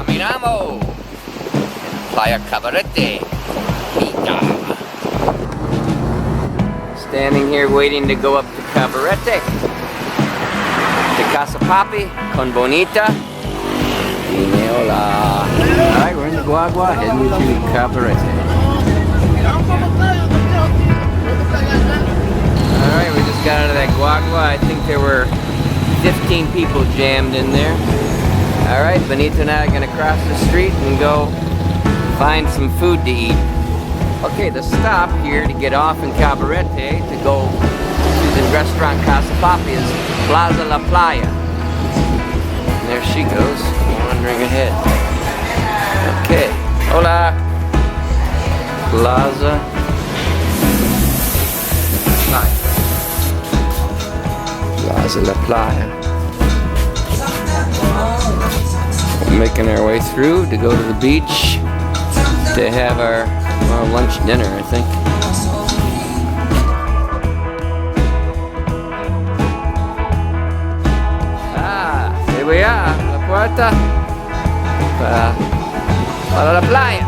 Caminamos en Playa Cabarete Bonita. Standing here waiting to go up to Cabarete, to Casa de Papi con Bonita. Hola. Alright, we're in the guagua heading to Cabarete. Alright, we just got out of that guagua. I think there were 15 people jammed in there. Alright, Bonita and I are going to cross the street and go find some food to eat. Okay, the stop here to get off in Cabarete to go to the restaurant Casa de Papi is PLAZA La Playa. And there she goes, wandering ahead. Okay, hola. PLAZA Playa. Plaza La Playa. Making our way through to go to the beach to have our lunch dinner, I think. Ah, here we are, la puerta para la playa.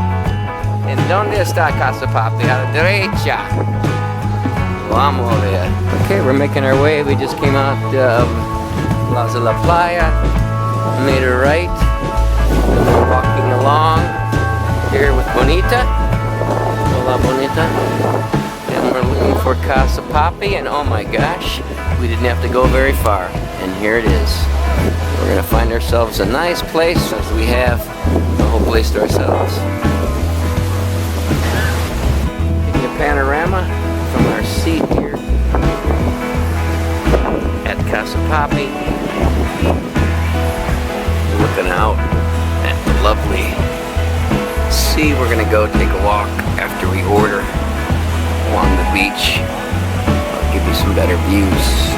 ¿En dónde está Casa de Papi? A la derecha. Vamos a ver. Okay, we're making our way. We just came out of Plaza La Playa, made a right. We're walking along here with Bonita. Hola, Bonita. And we're looking for Casa de Papi, and oh my gosh, we didn't have to go very far. And here it is. We're gonna find ourselves a nice place as we have the whole place to ourselves. Taking a panorama from our seat here at Casa de Papi, looking out at the lovely sea. We're gonna go take a walk after we order along the beach. I'll give you some better views.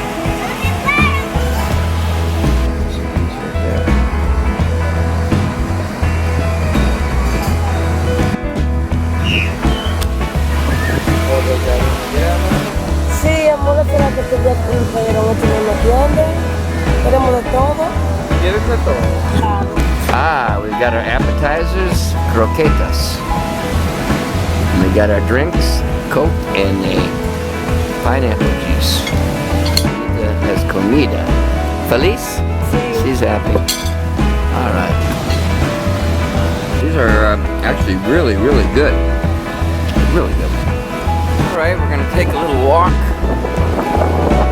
Sí, amor, espera que te veas con el no tenemos tienda. Queremos de todo. ¿Quieres de todo? Claro. Ah, we've got our appetizers, croquetas. And we got our drinks, Coke and a pineapple juice. That has comida. Feliz? Sí. She's happy. All right. These are actually really, really good. Really good. All right, we're gonna take a little walk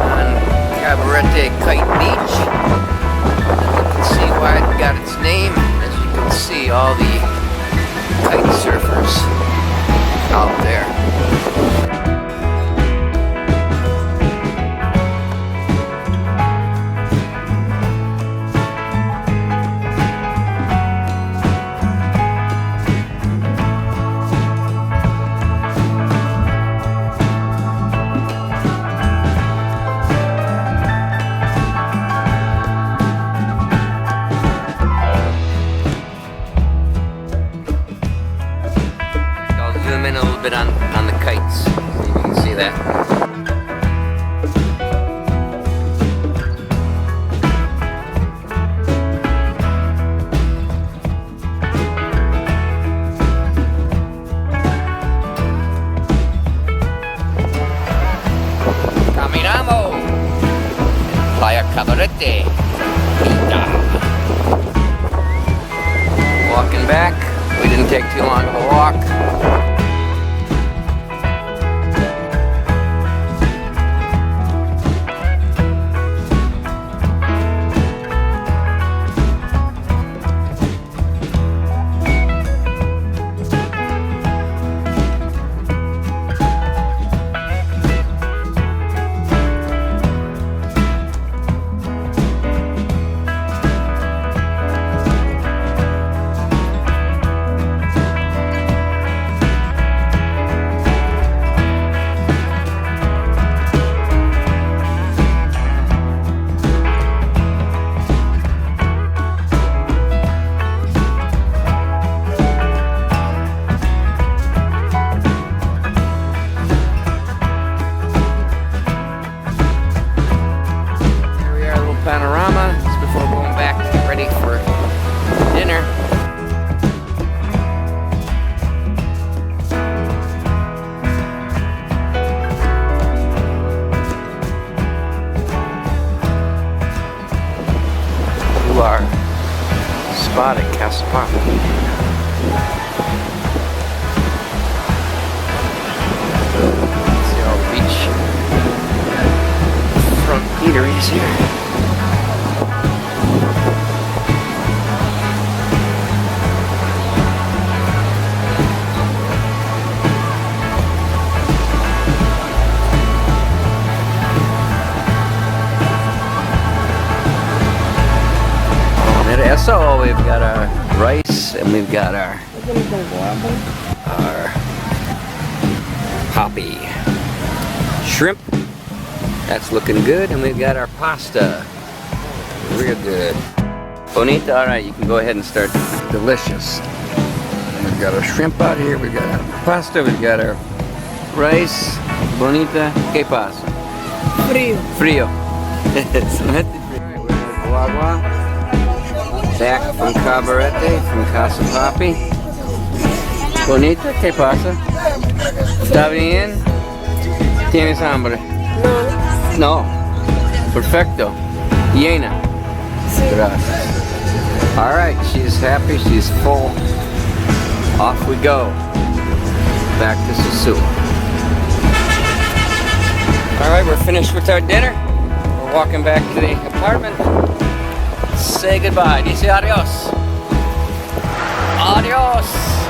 on Cabarete Kite Beach. You can see why it got its name. As you can see, all the kite surfers out there. Zoom in a little bit on the kites. See if you can see that. Caminamos. Playa Cabarete. Walking back. We didn't take too long of a walk. spot at Casa de Papi. See all the beach front eateries here. So we've got our rice and we've got our poppy shrimp. That's looking good, and we've got our pasta. Real good. Bonita, all right, you can go ahead and start. Delicious. And we've got our shrimp out here. We've got our pasta. We've got our rice. Bonita, ¿qué pasa? Frío. Frío. We're guagua. Back from Cabarete, from Casa de Papi. Bonita, ¿qué pasa? ¿Está bien? ¿Tienes hambre? No. No. Perfecto. Llena. Sí. Gracias. All right, she's happy, she's full. Off we go. Back to Sosua. All right, we're finished with our dinner. We're walking back to the apartment. Say goodbye. Dice adios. Adios.